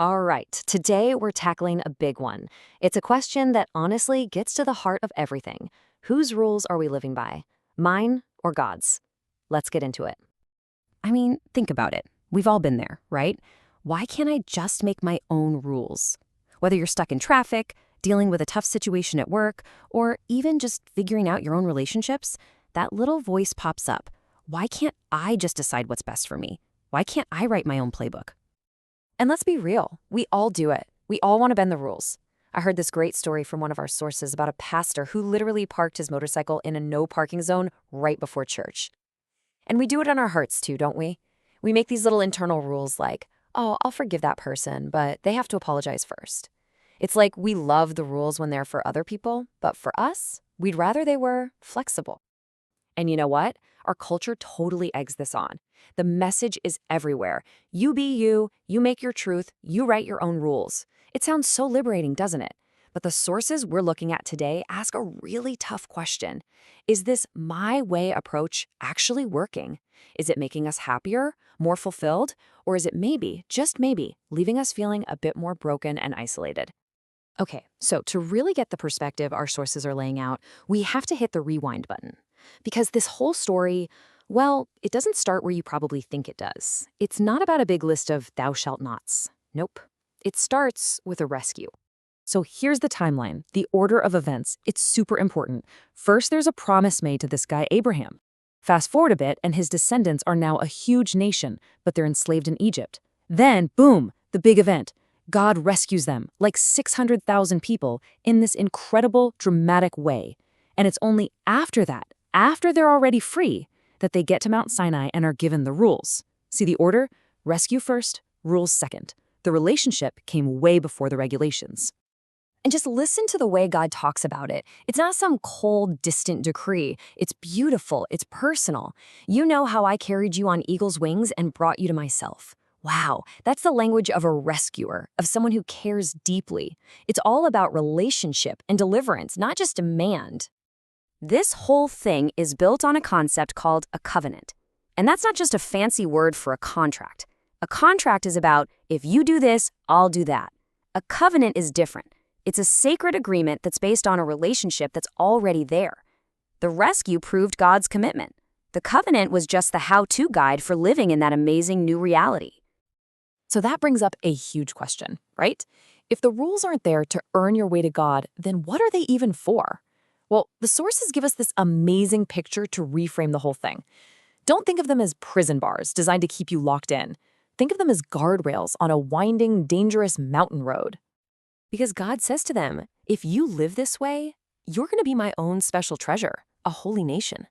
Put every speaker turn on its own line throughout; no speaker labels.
All right, today we're tackling a big one. It's a question that honestly gets to the heart of everything. Whose rules are we living by? Mine or God's? Let's get into it.
I mean, think about it. We've all been there, right? Why can't I just make my own rules? Whether you're stuck in traffic, dealing with a tough situation at work, or even just figuring out your own relationships, that little voice pops up. Why can't I just decide what's best for me? Why can't I write my own playbook?
And let's be real, we all do it. We all want to bend the rules. I heard this great story from one of our sources about a pastor who literally parked his motorcycle in a no parking zone right before church. And we do it on our hearts too, don't we? We make these little internal rules like, oh, I'll forgive that person, but they have to apologize first. It's like we love the rules when they're for other people, but for us, we'd rather they were flexible. And you know what? Our culture totally eggs this on. The message is everywhere. You be you, you make your truth, you write your own rules. It sounds so liberating, doesn't it? But the sources we're looking at today ask a really tough question. Is this my way approach actually working? Is it making us happier, more fulfilled, or is it maybe, just maybe, leaving us feeling a bit more broken and isolated? Okay, so to really get the perspective our sources are laying out, we have to hit the rewind button. Because this whole story, well, it doesn't start where you probably think it does. It's not about a big list of thou shalt nots. Nope. It starts with a rescue. So here's the timeline, the order of events. It's super important. First, there's a promise made to this guy, Abraham. Fast forward a bit, and his descendants are now a huge nation, but they're enslaved in Egypt. Then, boom, the big event. God rescues them, like 600,000 people, in this incredible, dramatic way. And it's only after that, after they're already free, that they get to Mount Sinai and are given the rules. See the order? Rescue first, rules second. The relationship came way before the regulations. And just listen to the way God talks about it. It's not some cold, distant decree. It's beautiful. It's personal. You know how I carried you on eagle's wings and brought you to myself. Wow, that's the language of a rescuer, of someone who cares deeply. It's all about relationship and deliverance, not just demand. This whole thing is built on a concept called a covenant. And that's not just a fancy word for a contract. A contract is about, if you do this, I'll do that. A covenant is different. It's a sacred agreement that's based on a relationship that's already there. The rescue proved God's commitment. The covenant was just the how-to guide for living in that amazing new reality. So that brings up a huge question, right? If the rules aren't there to earn your way to God, then what are they even for? Well, the sources give us this amazing picture to reframe the whole thing. Don't think of them as prison bars designed to keep you locked in. Think of them as guardrails on a winding, dangerous mountain road. Because God says to them, if you live this way, you're going to be my own special treasure, a holy nation.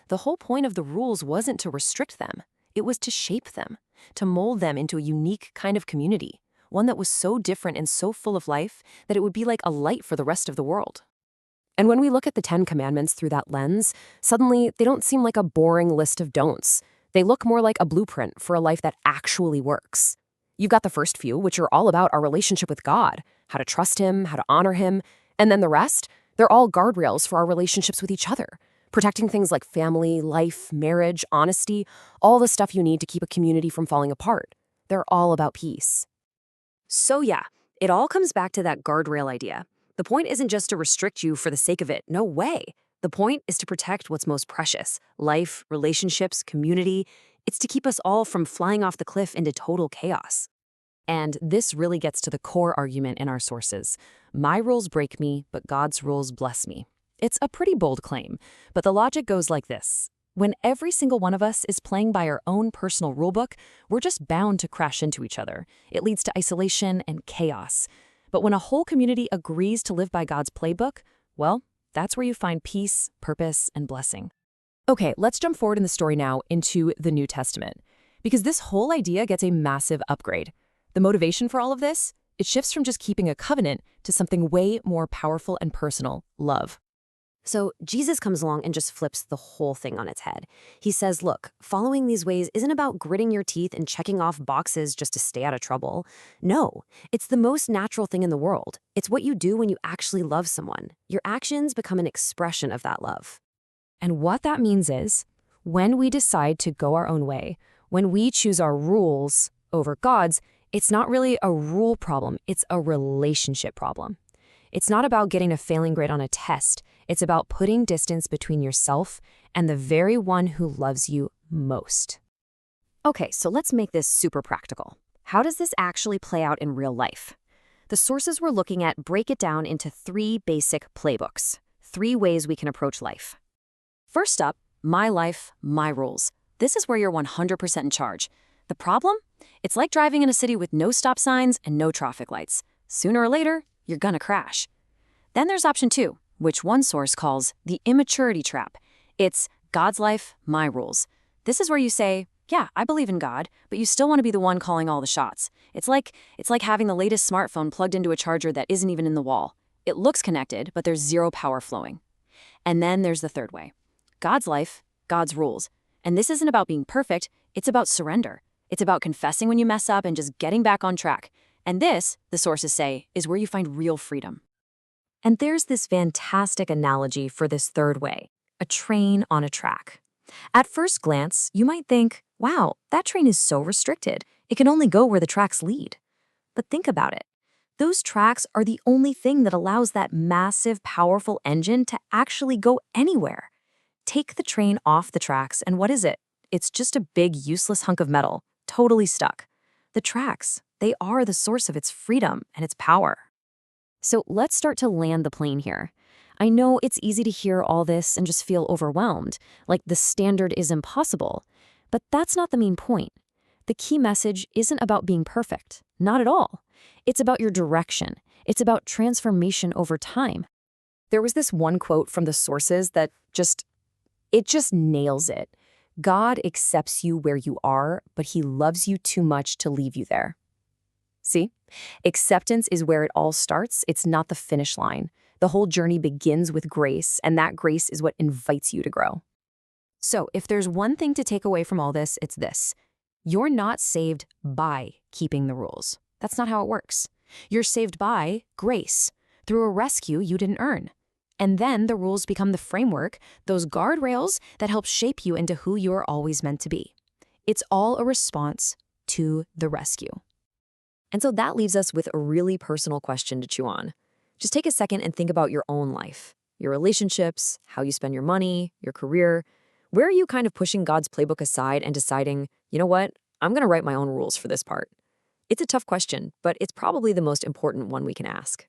The whole point of the rules wasn't to restrict them. It was to shape them, to mold them into a unique kind of community, one that was so different and so full of life that it would be like a light for the rest of the world. And when we look at the 10 Commandments through that lens, suddenly they don't seem like a boring list of don'ts. They look more like a blueprint for a life that actually works. You've got the first few, which are all about our relationship with God, how to trust Him, how to honor Him, and then the rest, they're all guardrails for our relationships with each other, protecting things like family, life, marriage, honesty, all the stuff you need to keep a community from falling apart. They're all about peace. So yeah, it all comes back to that guardrail idea. The point isn't just to restrict you for the sake of it. No way. The point is to protect what's most precious: life, relationships, community. It's to keep us all from flying off the cliff into total chaos. And this really gets to the core argument in our sources. My rules break me, but God's rules bless me. It's a pretty bold claim, but the logic goes like this. When every single one of us is playing by our own personal rulebook, we're just bound to crash into each other. It leads to isolation and chaos. But when a whole community agrees to live by God's playbook, well, that's where you find peace, purpose, and blessing. Okay, let's jump forward in the story now into the New Testament, because this whole idea gets a massive upgrade. The motivation for all of this? It shifts from just keeping a covenant to something way more powerful and personal: love. So Jesus comes along and just flips the whole thing on its head. He says, look, following these ways isn't about gritting your teeth and checking off boxes just to stay out of trouble. No, it's the most natural thing in the world. It's what you do when you actually love someone. Your actions become an expression of that love. And what that means is, when we decide to go our own way, when we choose our rules over God's, It's not really a rule problem, it's a relationship problem. It's not about getting a failing grade on a test. It's about putting distance between yourself and the very one who loves you most. Okay, so let's make this super practical. How does this actually play out in real life? The sources we're looking at break it down into 3 basic playbooks, 3 ways we can approach life. First up, my life, my rules. This is where you're 100% in charge. The problem? It's like driving in a city with no stop signs and no traffic lights. Sooner or later, you're gonna crash. Then there's option 2, which one source calls the immaturity trap. It's God's life, my rules. This is where you say, yeah, I believe in God, but you still want to be the one calling all the shots. It's like having the latest smartphone plugged into a charger that isn't even in the wall. It looks connected, but there's zero power flowing. And then there's the third way. God's life, God's rules. And this isn't about being perfect, it's about surrender. It's about confessing when you mess up and just getting back on track. And this, the sources say, is where you find real freedom. And there's this fantastic analogy for this third way, a train on a track. At first glance, you might think, wow, that train is so restricted. It can only go where the tracks lead. But think about it. Those tracks are the only thing that allows that massive, powerful engine to actually go anywhere. Take the train off the tracks, and what is it? It's just a big, useless hunk of metal, totally stuck. The tracks, they are the source of its freedom and its power. So let's start to land the plane here. I know it's easy to hear all this and just feel overwhelmed, like the standard is impossible. But that's not the main point. The key message isn't about being perfect. Not at all. It's about your direction. It's about transformation over time. There was this one quote from the sources that just nails it. God accepts you where you are, but he loves you too much to leave you there. See? Acceptance is where it all starts. It's not the finish line. The whole journey begins with grace, and that grace is what invites you to grow. So if there's one thing to take away from all this, it's this. You're not saved by keeping the rules. That's not how it works. You're saved by grace, through a rescue you didn't earn. And then the rules become the framework, those guardrails that help shape you into who you're always meant to be. It's all a response to the rescue. And so that leaves us with a really personal question to chew on. Just take a second and think about your own life, your relationships, how you spend your money, your career. Where are you kind of pushing God's playbook aside and deciding, you know what, I'm going to write my own rules for this part? It's a tough question, but it's probably the most important one we can ask.